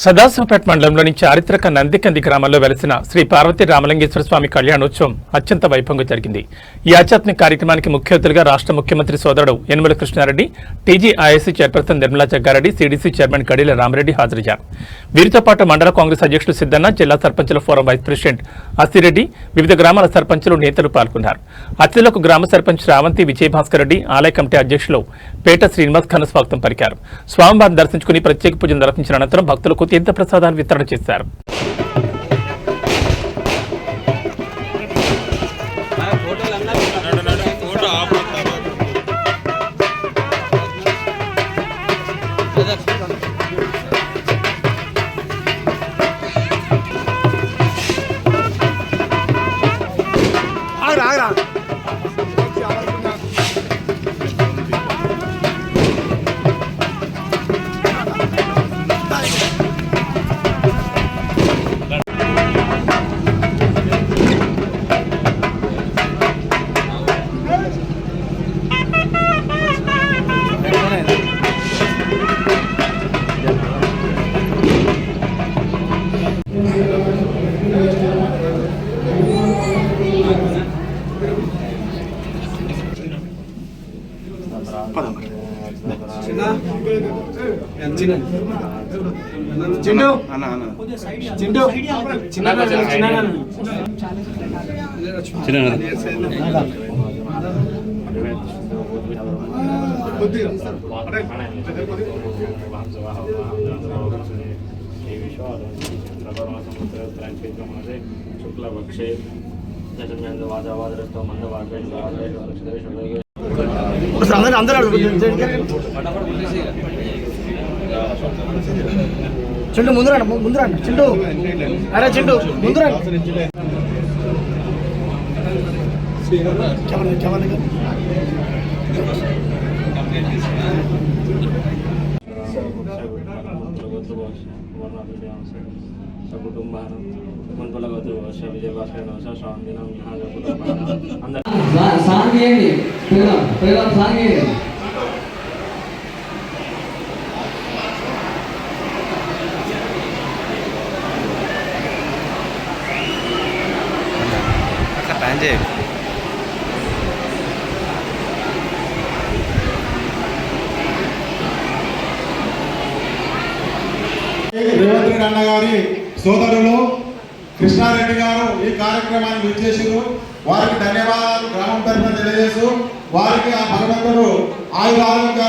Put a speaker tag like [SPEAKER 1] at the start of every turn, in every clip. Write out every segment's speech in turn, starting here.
[SPEAKER 1] సదాశివపేట మండలంలోని చారిత్రక నందికంది గ్రామంలో వెలసిన శ్రీ పార్వతీ రామలింగేశ్వర స్వామి కళ్యాణోత్సవం అత్యంత వైభవంగా జరిగింది. ఈ ఆధ్యాత్మిక కార్యక్రమానికి ముఖ్య అతిథులుగా రాష్ట్ర ముఖ్యమంత్రి సోదరుడు Yanamala Krishna Reddy, TGISC chairperson Nirmala Jagga Reddy, CDC chairman Gadila Rama Reddy హాజరయ్యారు. వీరితో పాటు మండల కాంగ్రెస్ అధ్యక్షులు సిద్దన్న, జిల్లా సర్పంచుల ఫోరం వైస్ ప్రెసిడెంట్ అసిరెడ్డి, వివిధ గ్రామాల సర్పంచులు, నేతలు పాల్గొన్నారు. అతిథులకు గ్రామ సర్పంచ్ రావంతి విజయభాస్కర్ రెడ్డి, ఆలయ కమిటీ అధ్యక్షులు పేట శ్రీనివాస్ ఘన స్వాగతం పలికారు. స్వామివారిని దర్శించుకుని ప్రత్యేక పూజలు నిర్వహించిన అనంతరం భక్తులకు తీర్థ ప్రసాదాలు వితరణ చేశారు.
[SPEAKER 2] शुक्लपक्षे दशम्यन्दवादावादरस्तो
[SPEAKER 3] చిండు ముందురా చిండు, అరే చిండు ముందురా.
[SPEAKER 2] సకుటుంబానం మున్పలగతు వర్ష విజయభాస్కర్ వర్ష స్వామినం
[SPEAKER 4] సాంగేయండి పిల్లలు సాంగేయండి.
[SPEAKER 5] రేవంత్ రెడ్డి అన్న గారి సోదరులు కృష్ణారెడ్డి గారు ఈ కార్యక్రమాన్ని విచ్చేసారు. వారికి ధన్యవాదాలు గ్రామం తరఫున తెలియజేస్తూ వారికి ఆ భగవంతుడు ఆయురారోగ్య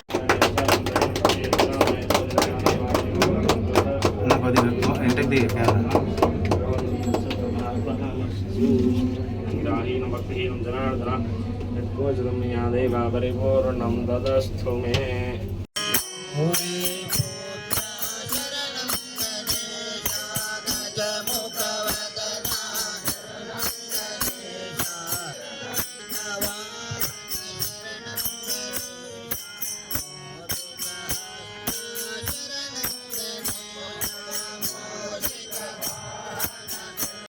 [SPEAKER 2] పరిపూర్ణం దదస్థు మే.